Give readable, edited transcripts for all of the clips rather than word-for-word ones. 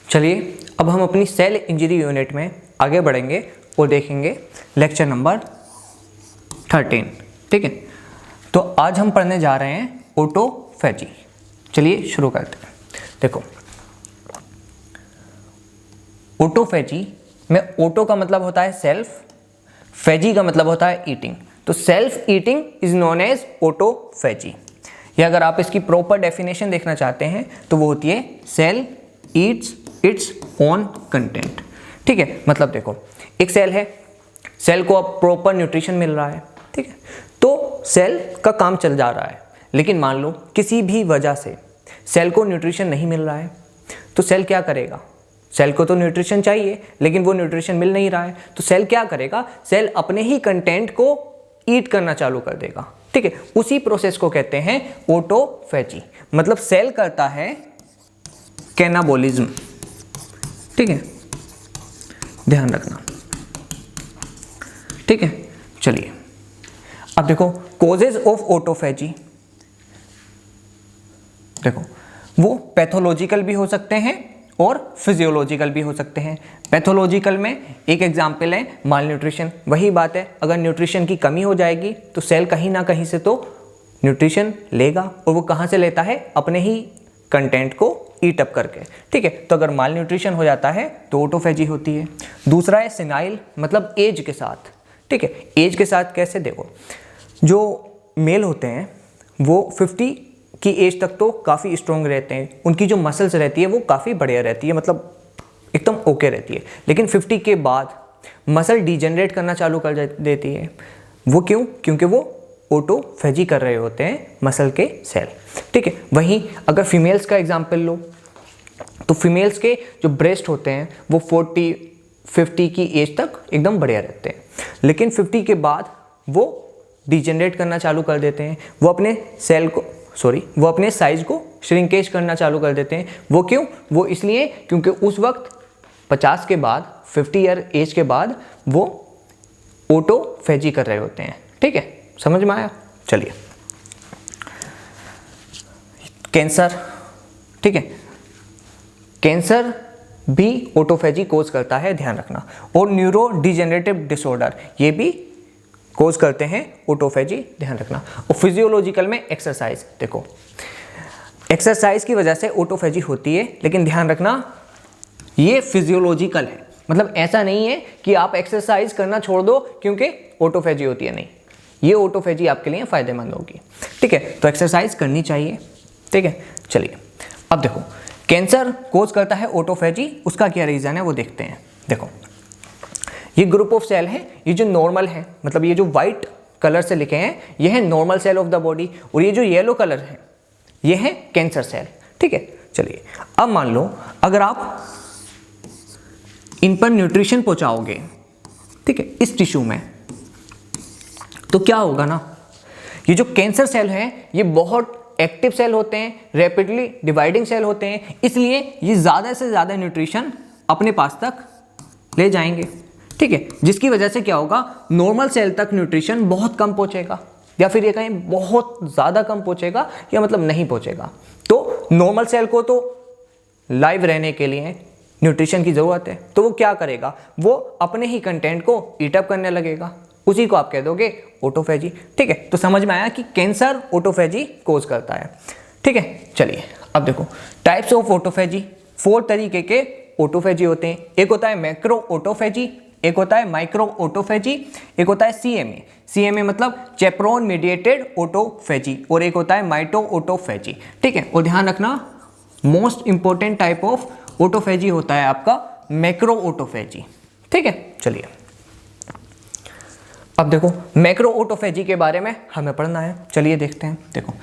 चलिए अब हम अपनी सेल इंजरी यूनिट में आगे बढ़ेंगे और देखेंगे लेक्चर नंबर 13। ठीक है, तो आज हम पढ़ने जा रहे हैं ऑटोफेजी। चलिए शुरू करते हैं। देखो, ऑटोफेजी में ऑटो का मतलब होता है सेल्फ, फेजी का मतलब होता है ईटिंग। तो self eating is known as autophagy, या अगर आप इसकी प्रॉपर डेफिनेशन देखना चाहते हैं तो वो होती है cell eats its own content. ठीक है, मतलब देखो एक सेल है, सेल को अब प्रॉपर न्यूट्रिशन मिल रहा है। ठीक है, तो सेल का काम चल जा रहा है, लेकिन मान लो किसी भी वजह से सेल को न्यूट्रिशन नहीं मिल रहा है, तो सेल क्या करेगा? सेल को तो न्यूट्रिशन चाहिए, लेकिन वो न्यूट्रिशन मिल नहीं रहा है, तो सेल क्या करेगा? सेल अपने ही कंटेंट को ईट करना चालू कर देगा। ठीक है, उसी प्रोसेस को कहते हैं ऑटोफेजी। मतलब सेल करता है कैनाबोलिज्म। ठीक है, ध्यान रखना। ठीक है, चलिए अब देखो कॉजेज ऑफ ऑटोफेजी। देखो वो पैथोलॉजिकल भी हो सकते हैं और फिजियोलॉजिकल भी हो सकते हैं। पैथोलॉजिकल में एक एग्जाम्पल है माल न्यूट्रिशन। वही बात है, अगर न्यूट्रिशन की कमी हो जाएगी तो सेल कहीं ना कहीं से तो न्यूट्रिशन लेगा, और वो कहाँ से लेता है? अपने ही कंटेंट को ईट अप करके। ठीक है, तो अगर माल न्यूट्रिशन हो जाता है तो ऑटोफेजी होती है। दूसरा है सेनाइल, मतलब एज के साथ। ठीक है, एज के साथ कैसे? देखो जो मेल होते हैं वो 50 की एज तक तो काफ़ी स्ट्रॉन्ग रहते हैं, उनकी जो मसल्स रहती है वो काफ़ी बढ़िया रहती है, मतलब एकदम ओके रहती है। लेकिन 50 के बाद मसल डिजेनरेट करना चालू कर देती है। वो क्यों? क्योंकि वो ऑटोफेजी कर रहे होते हैं मसल के सेल। ठीक है, वहीं अगर फीमेल्स का एग्जाम्पल लो तो फीमेल्स के जो ब्रेस्ट होते हैं वो 40-50 की एज तक एकदम बढ़िया रहते हैं, लेकिन 50 के बाद वो डिजेनरेट करना चालू कर देते हैं। वो अपने साइज को श्रिंकेज करना चालू कर देते हैं। वो क्यों? वो इसलिए क्योंकि उस वक्त 50 के बाद, 50 ईयर एज के बाद वो ऑटोफेजी कर रहे होते हैं। ठीक है, समझ में आया? चलिए, कैंसर। ठीक है, कैंसर भी ऑटोफेजी कोज करता है, ध्यान रखना। और न्यूरो डिजेनरेटिव डिसऑर्डर ये भी कोज करते हैं ऑटोफेजी, ध्यान रखना। और फिजियोलॉजिकल में एक्सरसाइज। देखो एक्सरसाइज की वजह से ऑटोफेजी होती है, लेकिन ध्यान रखना ये फिजियोलॉजिकल है। मतलब ऐसा नहीं है कि आप एक्सरसाइज करना छोड़ दो क्योंकि ऑटोफेजी होती है, नहीं, ये ऑटोफेजी आपके लिए फायदेमंद होगी। ठीक है, तो एक्सरसाइज करनी चाहिए। ठीक है, चलिए अब देखो कैंसर कोज करता है ऑटोफेजी, उसका क्या रीजन है वो देखते हैं। देखो ये ग्रुप ऑफ सेल है, ये जो नॉर्मल है, मतलब ये जो व्हाइट कलर से लिखे हैं ये है normal cell of the body, और ये जो येलो कलर है ये है कैंसर सेल। ठीक है, चलिए अब मान लो अगर आप इन पर न्यूट्रिशन पहुंचाओगे, ठीक है, इस टिश्यू में, तो क्या होगा ना, ये जो कैंसर सेल है ये बहुत एक्टिव सेल होते हैं, रैपिडली डिवाइडिंग सेल होते हैं, इसलिए ये ज़्यादा से ज़्यादा न्यूट्रिशन अपने पास तक ले जाएंगे। ठीक है, जिसकी वजह से क्या होगा, नॉर्मल सेल तक न्यूट्रिशन बहुत कम पहुंचेगा, या फिर ये कहीं बहुत ज़्यादा कम पहुंचेगा, या मतलब नहीं पहुंचेगा। तो नॉर्मल सेल को तो लाइव रहने के लिए न्यूट्रिशन की ज़रूरत है, तो वो क्या करेगा, वो अपने ही कंटेंट को ईट अप करने लगेगा। उसी को आप कह दोगे ऑटोफेजी। ठीक है, तो समझ में आया कि कैंसर ऑटोफेजी कोज करता है। ठीक है, चलिए अब देखो टाइप्स ऑफ ऑटोफेजी। 4 तरीके के ऑटोफेजी होते हैं। एक होता है मैक्रो ऑटोफेजी, एक होता है माइक्रो ऑटोफेजी, एक होता है सीएमए। सीएमए मतलब चेपरोन मीडिएटेड ऑटोफेजी, और एक होता है माइटो ऑटोफेजी। ठीक है, और ध्यान रखना most important type of autophagy होता है आपका मैक्रो ऑटोफेजी। ठीक है, चलिए अब देखो मैक्रो ऑटोफेजी के बारे में हमें पढ़ना है। चलिए देखते हैं। देखो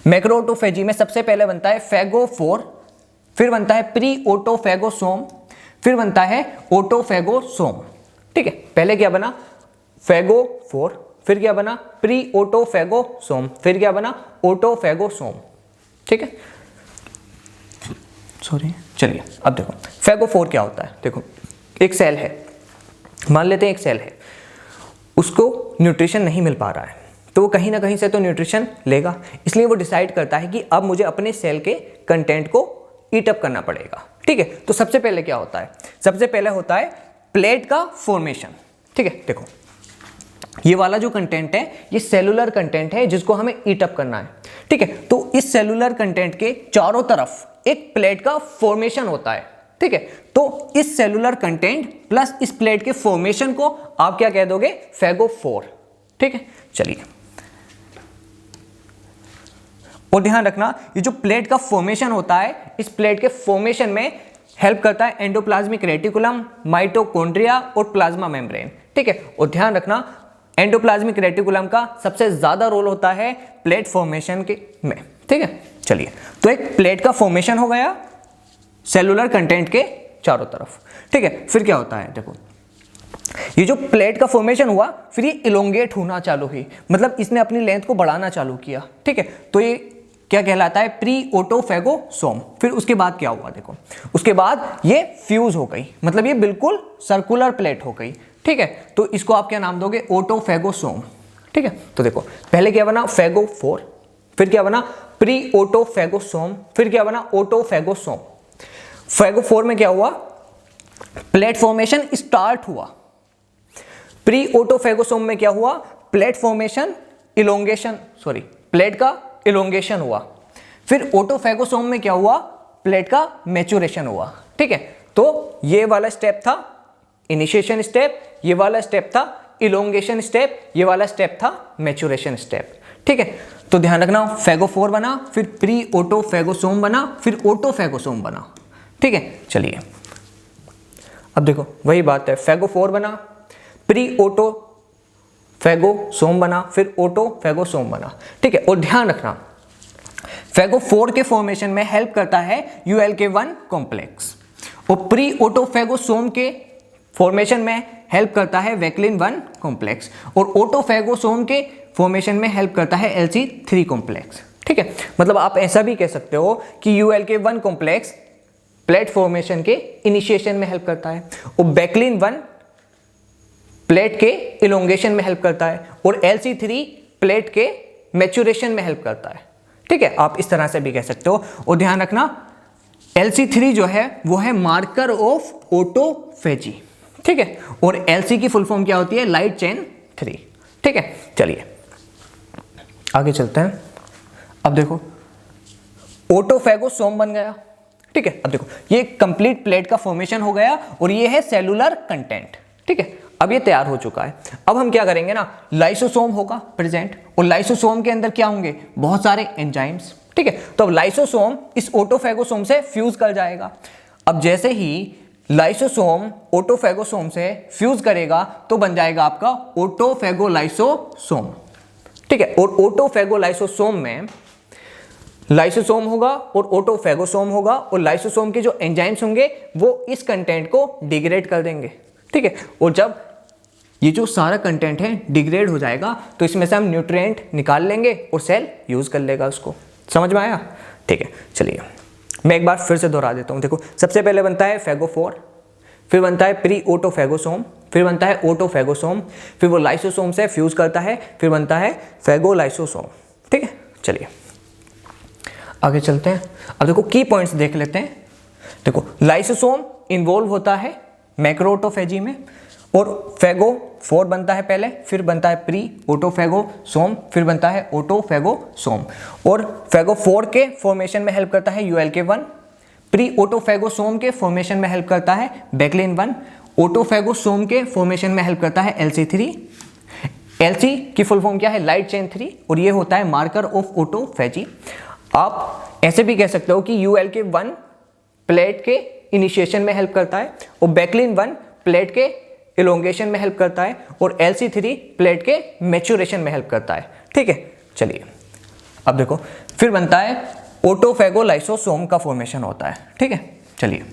मैक्रो ऑटोफेजी में सबसे पहले बनता है फेगोफोर, फिर बनता है प्री ऑटोफेगोसोम, फिर बनता है ऑटोफेगोसोम। ठीक है, पहले क्या बना, फेगोफोर, फिर क्या बना, प्री ऑटोफेगोसोम, फिर क्या बना, ऑटोफेगोसोम। ठीक है, सॉरी, चलिए अब देखो फेगोफोर क्या होता है। देखो एक सेल है, मान लेते हैं एक सेल है, उसको न्यूट्रिशन नहीं मिल पा रहा है, तो वो कहीं ना कहीं से तो न्यूट्रिशन लेगा, इसलिए वो डिसाइड करता है कि अब मुझे अपने सेल के कंटेंट को ईट अप करना पड़ेगा। ठीक है। तो सबसे पहले क्या होता है, सबसे पहले होता है प्लेट का फॉर्मेशन। ठीक है, देखो ये वाला जो कंटेंट है ये सेलुलर कंटेंट है जिसको हमें ईट अप करना है। ठीक है, तो इस सेलुलर कंटेंट के चारों तरफ एक प्लेट का फॉर्मेशन होता है। ठीक है, तो इस सेलुलर कंटेंट प्लस इस प्लेट के फॉर्मेशन को आप क्या कह दोगे, फैगोफोर। ठीक है, चलिए और ध्यान रखना ये जो प्लेट का फॉर्मेशन होता है, इस प्लेट के फॉर्मेशन में हेल्प करता है एंडोप्लाज्मिक रेटिकुलम, माइटोकॉन्ड्रिया और प्लाज्मा मेम्ब्रेन। ठीक है, और ध्यान रखना एंडोप्लाज्मिक रेटिकुलम का सबसे ज्यादा रोल होता है प्लेट फॉर्मेशन के में। ठीक है, चलिए तो एक प्लेट का फॉर्मेशन हो गया सेलुलर कंटेंट के चारों तरफ। ठीक है, फिर क्या होता है, देखो ये जो प्लेट का फॉर्मेशन हुआ फिर ये इलोंगेट होना चालू हुई, मतलब इसने अपनी लेंथ को बढ़ाना चालू किया। ठीक है, तो ये क्या कहलाता है, प्री ओटोफैगोसोम। फिर उसके बाद क्या हुआ, देखो उसके बाद ये फ्यूज हो गई, मतलब ये बिल्कुल सर्कुलर प्लेट हो गई। ठीक है, तो इसको आप क्या नाम दोगे, ओटोफैगोसोम। ठीक है, तो देखो पहले क्या बना, फैगोफोर, फिर क्या बना, प्री ओटोफैगोसोम, फिर क्या बना, ओटोफैगोसोम। फैगोफोर में क्या हुआ, प्लेट फॉर्मेशन स्टार्ट हुआ। प्री ओटोफैगोसोम में क्या हुआ, plate formation elongation, sorry plate का इलोंगेशन हुआ। फिर ओटोफैगोसोम में क्या हुआ, प्लेट का मैच्योरेशन हुआ। ठीक है, तो ये वाला स्टेप था इनिशिएशन स्टेप, ये वाला स्टेप था इलोंगेशन स्टेप, ये वाला स्टेप था मैच्योरेशन स्टेप। ठीक है, तो ध्यान रखना फैगोफोर बना, फिर प्री ओटोफैगोसोम बना, फिर ओटोफैगोसोम बना। ठीक है, चलिए अब देखो वही बात है, फैगोफोर बना, प्री ओटोफैगोसोम बना, फिर ओटोफैगोसोम बना। ठीक है, और ध्यान रखना फैगोफोर के फॉर्मेशन में हेल्प करता है ULK1 कॉम्प्लेक्स, और प्री ओटोफैगोसोम के फॉर्मेशन में हेल्प करता है वैक्लिन 1 कॉम्प्लेक्स, और ओटोफैगोसोम के फॉर्मेशन में हेल्प करता है LC3 कॉम्प्लेक्स। ठीक है, मतलब आप ऐसा भी कह सकते हो कि ULK1 कॉम्प्लेक्स प्लेट फॉर्मेशन के इनिशिएशन में हेल्प करता है, और वैक्लिन 1 प्लेट के इलोंगेशन में हेल्प करता है, और LC3 प्लेट के मैच्योरेशन में हेल्प करता है। ठीक है, आप इस तरह से भी कह सकते हो। और ध्यान रखना LC3 जो है वो है मार्कर ऑफ ओटोफेजी। ठीक है, और LC की फुल फॉर्म क्या होती है, लाइट चेन 3। ठीक है, चलिए आगे चलते हैं। अब देखो ओटोफैगोसोम बन गया। ठीक है, अब देखो ये कंप्लीट प्लेट का फॉर्मेशन हो गया, और ये है सेलुलर कंटेंट। ठीक है, अब ये तैयार हो चुका है। अब हम क्या करेंगे ना, लाइसोसोम होगा प्रेजेंट, और लाइसोसोम के अंदर क्या होंगे, बहुत सारे एंजाइम्स। ठीक है, तो अब लाइसोसोम इस ओटोफैगोसोम से फ्यूज कर जाएगा। अब जैसे ही लाइसोसोम ओटोफैगोसोम से फ्यूज करेगा तो बन जाएगा आपका ओटोफैगोलाइसोसोम। ठीक है, और ओटोफैगोलाइसोसोम में लाइसोसोम होगा और ओटोफैगोसोम होगा, और लाइसोसोम के जो एंजाइम्स होंगे वो इस कंटेंट को डिग्रेड कर देंगे। ठीक है, और जब ये जो सारा कंटेंट है डिग्रेड हो जाएगा तो इसमें से हम न्यूट्रिएंट निकाल लेंगे और सेल यूज कर लेगा उसको। समझ में आया? ठीक है, चलिए मैं एक बार फिर से दोहरा देता हूँ। देखो सबसे पहले बनता है फैगोफोर, फिर बनता है प्री ओटोफैगोसोम, फिर बनता है ओटोफैगोसोम, फिर वो लाइसोसोम से फ्यूज करता है, फिर बनता है फैगोलाइसोसोम। ठीक है, चलिए आगे चलते हैं। अब देखो की पॉइंट्स देख लेते हैं। देखो लाइसोसोम इन्वॉल्व होता है मैक्रोऑटोफेजी में, और फैगोफोर बनता है पहले, फिर बनता है प्री ओटोफैगोसोम, फिर बनता है ओटोफैगोसोम, और फैगोफोर के फॉर्मेशन में हेल्प करता है ULK1, प्री ओटोफैगोसोम के फॉर्मेशन में हेल्प करता है वैक्लिन 1, ओटोफैगोसोम के फॉर्मेशन में हेल्प करता है LC3। LC की फुल फॉर्म क्या है, लाइट चेन 3, और ये होता है मार्कर ऑफ ओटोफेजी। आप ऐसे भी कह सकते हो कि ULK1 प्लेट के इनिशिएशन में हेल्प करता है, और वैक्लिन 1 प्लेट के इलोंगेशन में हेल्प करता है, और LC3 प्लेट के मैच्योरेशन में हेल्प करता है। ठीक है, चलिए अब देखो फिर बनता है ओटोफैगोलाइसोसोम का फॉर्मेशन होता है। ठीक है, चलिए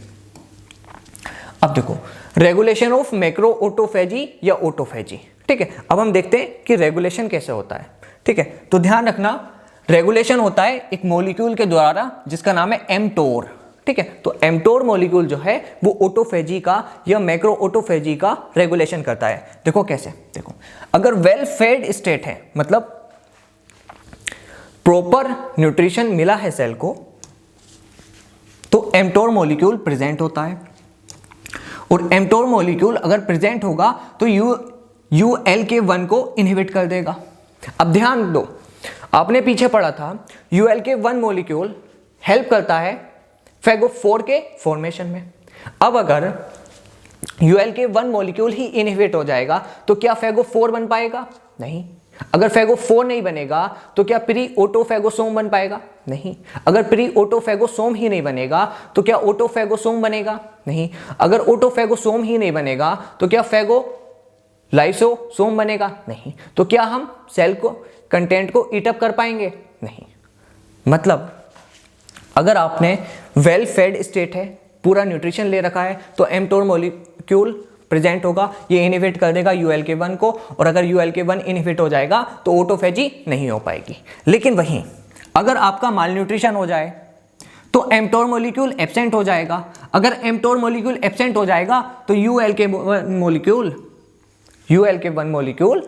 अब देखो रेगुलेशन ऑफ मैक्रो ऑटोफेजी या ऑटोफेजी। ठीक है, अब हम देखते हैं कि रेगुलेशन कैसे होता है। ठीक है, तो ध्यान रखना रेगुलेशन होता है एक मॉलिक्यूल के द्वारा जिसका नाम है एमटोर। ठीक है, तो एमटोर मॉलिक्यूल जो है वो ऑटोफेजी का या मैक्रो ऑटोफेजी का रेगुलेशन करता है। देखो कैसे, देखो अगर वेल फेड स्टेट है, मतलब प्रॉपर न्यूट्रिशन मिला है सेल को, तो एम्प्टोर मॉलिक्यूल प्रेजेंट होता है, और एम्प्टोर मॉलिक्यूल अगर प्रेजेंट होगा तो ULK1 को इनहिबिट कर देगा। अब ध्यान दो, आपने पीछे पढ़ा था ULK1 मॉलिक्यूल हेल्प करता है FAGO4 के फॉर्मेशन में। अब अगर ULK1 मॉलिक्यूल ही इनहिबिट हो जाएगा तो क्या FAGO4 बन पाएगा? नहीं। अगर FAGO4 नहीं बनेगा तो क्या प्री ऑटोफैगोसोम बन पाएगा? नहीं। अगर प्री ऑटोफैगोसोम ही नहीं बनेगा तो क्या ऑटोफैगोसोम बनेगा? नहीं। अगर ऑटोफैगोसोम ही नहीं बनेगा तो क्या फैगो लाइसोसोम बनेगा? नहीं। तो क्या हम सेल को कंटेंट को ईट अप कर पाएंगे? नहीं। मतलब अगर आपने वेल फेड स्टेट है, पूरा न्यूट्रिशन ले रखा है, तो एम्प्टोर मॉलिक्यूल प्रेजेंट होगा, ये इनहिबिट कर देगा ULK1 को, और अगर ULK1 इनहिबिट हो जाएगा तो ऑटोफेजी नहीं हो पाएगी। लेकिन वहीं अगर आपका माल न्यूट्रिशन हो जाए तो एम्प्टोर मॉलिक्यूल एब्सेंट हो जाएगा। अगर एम्प्टोर मॉलिक्यूल एब्सेंट हो जाएगा तो ULK1 मॉलिक्यूल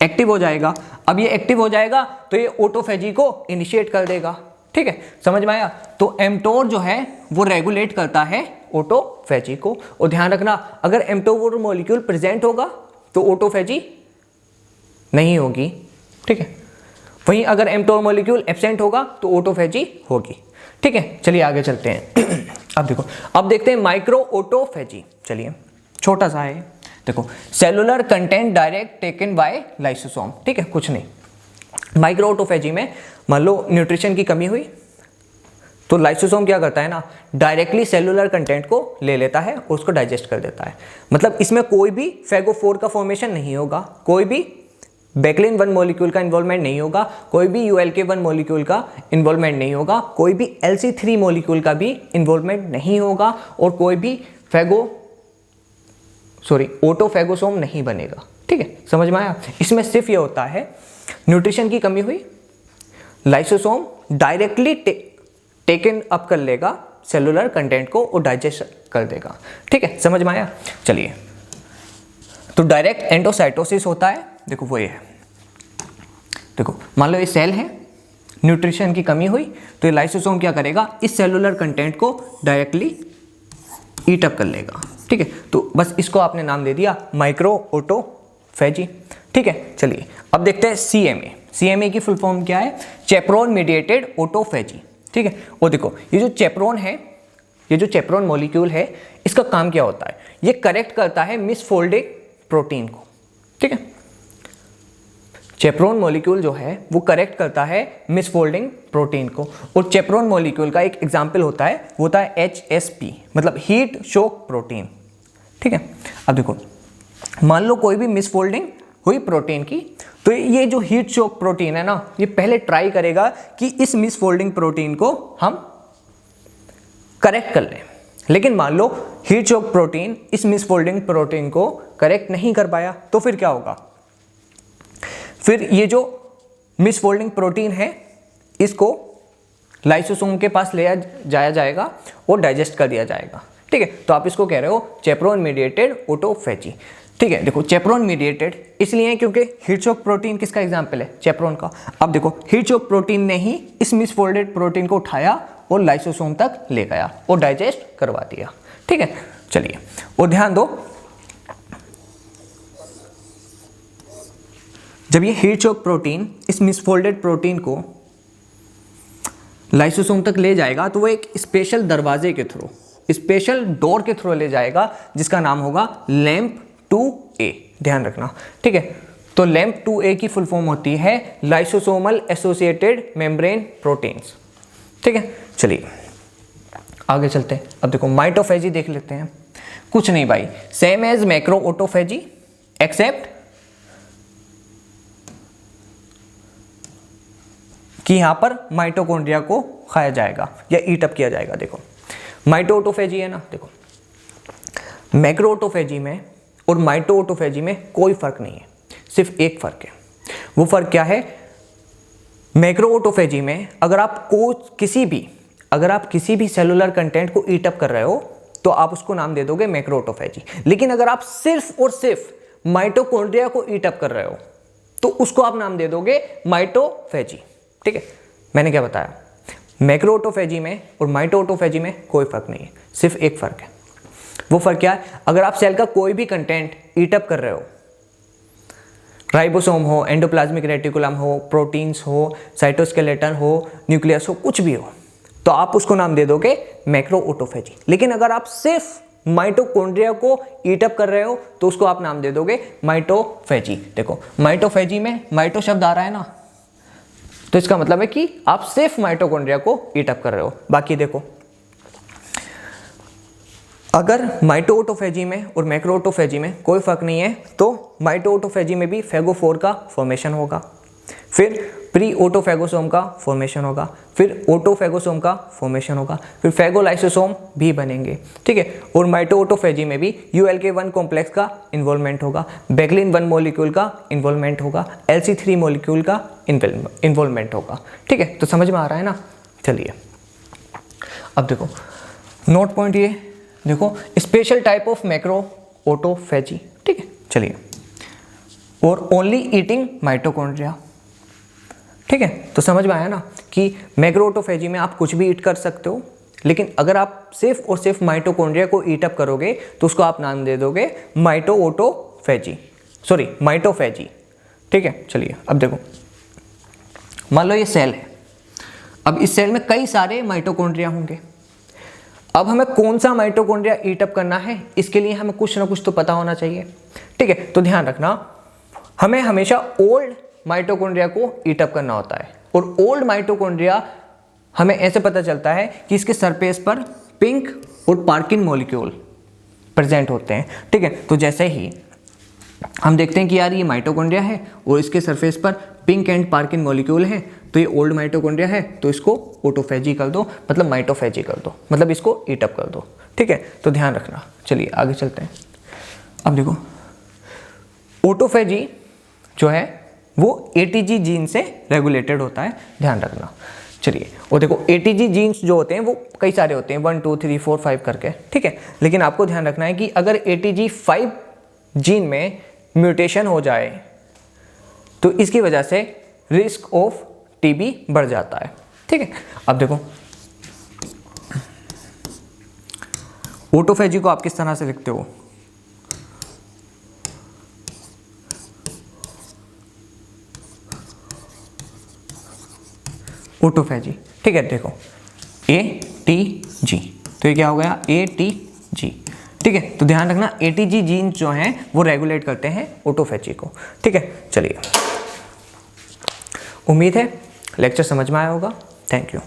एक्टिव हो जाएगा। अब ये एक्टिव हो जाएगा तो ये ऑटोफेजी को इनिशिएट कर देगा। ठीक है, समझ में आया? तो एम्प्टोर जो है वो रेगुलेट करता है ऑटोफेजी को। और ध्यान रखना, अगर एम्प्टोर मॉलिक्यूल प्रेजेंट होगा तो ऑटोफेजी नहीं होगी। ठीक है, वहीं अगर एम्प्टोर मॉलिक्यूल एब्सेंट होगा तो ऑटोफेजी होगी। ठीक है, चलिए आगे चलते हैं। अब देखो, अब देखते हैं माइक्रो ऑटोफेजी। चलिए, छोटा सा है, देखो, cellular content direct taken by lysosome. ठीक है, कुछ नहीं। माइक्रो ऑटोफेजी में मान लो न्यूट्रिशन की कमी हुई तो लाइसोसोम क्या करता है ना, डायरेक्टली सेलुलर कंटेंट को ले लेता है और उसको डाइजेस्ट कर देता है। मतलब इसमें कोई भी FAGO4 का फॉर्मेशन नहीं होगा, कोई भी बैक्लिन 1 मॉलिक्यूल का इन्वॉल्वमेंट नहीं होगा, कोई भी ULK1 मॉलिक्यूल का इन्वॉल्वमेंट नहीं होगा, कोई भी LC3 मॉलिक्यूल का भी इन्वॉल्वमेंट नहीं होगा, और कोई भी ऑटोफैगोसोम नहीं बनेगा। ठीक है, समझ में आया? इसमें सिर्फ ये होता है, न्यूट्रिशन की कमी हुई, लाइसोसोम डायरेक्टली टेकन अप कर लेगा सेलुलर कंटेंट को और डाइजेस्ट कर देगा। ठीक है, समझ में आया? चलिए, तो डायरेक्ट एंडोसाइटोसिस होता है, देखो वो ये है। देखो, मान लो ये सेल है, न्यूट्रिशन की कमी हुई तो ये लाइसोसोम क्या करेगा, इस सेलुलर कंटेंट को डायरेक्टली ईट अप कर लेगा। ठीक है, तो बस इसको आपने नाम दे दिया माइक्रो ऑटोफेजी। ठीक है, चलिए अब देखते हैं CMA की फुल फॉर्म क्या है? Chaperone mediated autophagy. ठीक है, और देखो, ये जो चैपरोन है, ये जो चैपरोन मॉलिक्यूल है, इसका काम क्या होता है? ये करेक्ट करता है मिसफोल्डेड प्रोटीन को। ठीक है, चैपरोन मॉलिक्यूल जो है वो करेक्ट करता है मिसफोल्डिंग प्रोटीन को। और चैपरोन मॉलिक्यूल का एक एग्जाम्पल होता है HSP, मतलब हीट शॉक प्रोटीन। ठीक है, अब देखो, मान लो कोई भी मिसफोल्डिंग हुई प्रोटीन की, तो ये जो हीट शॉक प्रोटीन है ना, ये पहले ट्राई करेगा कि इस मिसफोल्डिंग प्रोटीन को हम करेक्ट कर लें। लेकिन मान लो हीट शॉक प्रोटीन इस मिसफोल्डिंग प्रोटीन को करेक्ट नहीं कर पाया, तो फिर क्या होगा? फिर ये जो मिसफोल्डिंग प्रोटीन है, इसको लाइसोसोम के पास ले जाया जाएगा और डाइजेस्ट कर दिया जाएगा। ठीक है, तो आप इसको कह रहे हो चैपरोन मीडिएटेड ऑटोफेजी। ठीक है, देखो, चैपरोन मीडिएटेड इसलिए है क्योंकि हीट शॉक प्रोटीन किसका एग्जाम्पल है? चैपरोन का। अब देखो, हीट शॉक प्रोटीन ने ही इस मिसफोल्डेड प्रोटीन को उठाया और लाइसोसोम तक ले गया और डाइजेस्ट करवा दिया। ठीक है, चलिए, और ध्यान दो, जब ये हीट शॉक प्रोटीन इस मिसफोल्डेड प्रोटीन को लाइसोसोम तक ले जाएगा तो वो एक स्पेशल दरवाजे के थ्रू, स्पेशल डोर के थ्रू ले जाएगा, जिसका नाम होगा लैम्प 2A। ध्यान रखना। ठीक है, तो लैम्प 2A की फुल फॉर्म होती है लाइसोसोमल एसोसिएटेड मेम्ब्रेन प्रोटीन्स। ठीक है, चलिए आगे चलते हैं। अब देखो, माइटोफेजी देख लेते हैं। कुछ नहीं भाई, same as macro autophagy except कि यहां पर माइटोकॉन्ड्रिया को खाया जाएगा या ईट अप किया जाएगा। देखो, माइटो ऑटोफेजी है ना, देखो, मैक्रो ऑटोफेजी में और माइटो ऑटोफेजी में कोई फर्क नहीं है, सिर्फ एक फर्क है। वो फर्क क्या है? मैक्रो ऑटोफेजी में अगर आप किसी भी सेलुलर कंटेंट को ईट अप कर रहे हो तो आप उसको नाम दे दोगे मैक्रो ऑटोफेजी। लेकिन अगर आप सिर्फ और सिर्फ माइटोकॉन्ड्रिया को ईट अप कर रहे हो तो उसको आप नाम दे दोगे माइटोफेजी। ठीक है, मैंने क्या बताया? मैक्रो ऑटोफेजी में और माइटो ऑटोफेजी में कोई फर्क नहीं है, सिर्फ एक फर्क है। वो फर्क क्या है? अगर आप सेल का कोई भी कंटेंट ईट अप कर रहे हो, राइबोसोम हो, एंडोप्लाज्मिक रेटिकुलम हो, प्रोटीन्स हो, साइटोस्केलेटन हो, न्यूक्लियस हो, कुछ भी हो, तो आप उसको नाम दे दोगे मैक्रो ऑटोफेजी। लेकिन अगर आप सिर्फ माइटोकॉन्ड्रिया को ईट अप कर रहे हो तो उसको आप नाम दे दोगे माइटोफेजी। देखो माइटोफेजी में माइटो शब्द आ रहा है ना, तो इसका मतलब है कि आप सिर्फ माइटोकॉन्ड्रिया को ईट अप कर रहे हो। बाकी देखो, अगर माइटोऑटोफेजी में और मैक्रोऑटोफेजी में कोई फर्क नहीं है तो माइटोऑटोफेजी में भी फेगोफोर का फॉर्मेशन होगा, फिर प्री ऑटोफेगोसोम का फॉर्मेशन होगा, फिर ऑटोफेगोसोम का फॉर्मेशन होगा, फिर फेगोलाइसोसोम भी बनेंगे, ठीक है। और माइटोऑटोफेजी में भी ULK1 कॉम्प्लेक्स का इन्वॉल्वमेंट होगा, बेगलिन 1 मॉलिक्यूल का इन्वॉल्वमेंट होगा, LC3 मॉलिक्यूल का इन्वॉल्वमेंट होगा, ठीक है। तो समझ में आ रहा है ना? चलिए अब देखो नोट पॉइंट, ये देखो special type of macro autophagy, ठीक है। चलिए, और ओनली ईटिंग माइटोकॉन्ड्रिया, ठीक है। तो समझ में आया ना कि मैक्रो ऑटोफेजी में आप कुछ भी ईट कर सकते हो, लेकिन अगर आप सिर्फ और सिर्फ माइटोकॉन्ड्रिया को ईट अप करोगे तो उसको आप नाम दे दोगे माइटोऑटोफेजी, सॉरी माइटोफेजी, ठीक है। चलिए अब देखो, मान लो ये सेल है, अब इस सेल में कई सारे माइटोकॉन्ड्रिया होंगे। अब हमें कौन सा माइटोकॉन्ड्रिया ईट अप करना है, इसके लिए हमें कुछ ना कुछ तो पता होना चाहिए, ठीक है। तो ध्यान रखना, हमें हमेशा ओल्ड माइटोकॉन्ड्रिया को ईट अप करना होता है, और ओल्ड माइटोकॉन्ड्रिया हमें ऐसे पता चलता है कि इसके सरफेस पर पिंक और पार्किन मॉलिक्यूल प्रेजेंट होते हैं, ठीक है। तो जैसे ही हम देखते हैं कि यार ये माइटोकॉन्ड्रिया है और इसके सरफेस पर पिंक एंड पार्किन मॉलिक्यूल है, तो ये ओल्ड माइटोकॉन्ड्रिया है, तो इसको ऑटोफेजी कर दो, मतलब माइटोफेजी कर दो, मतलब इसको ईट अप कर दो, ठीक है। तो ध्यान रखना। चलिए आगे चलते हैं। अब देखो ऑटोफेजी जो है वो ATG जीन से रेगुलेटेड होता है, ध्यान रखना। चलिए, और देखो ATG जीन्स जो होते हैं वो कई सारे होते हैं, 1 2 3 4 5 करके, ठीक है। लेकिन आपको ध्यान रखना है कि अगर ATG 5 जीन में म्यूटेशन हो जाए तो इसकी वजह से रिस्क ऑफ TB बढ़ जाता है, ठीक है। अब देखो ऑटोफेजी को आप किस तरह से लिखते हो? ऑटोफेजी, ठीक है। देखो ATG, तो ये क्या हो गया? ATG, ठीक है। तो ध्यान रखना ATG जीन जो हैं वो रेगुलेट करते हैं ऑटोफेजी को, ठीक है। चलिए, उम्मीद है लेक्चर समझ में आया होगा। Thank you.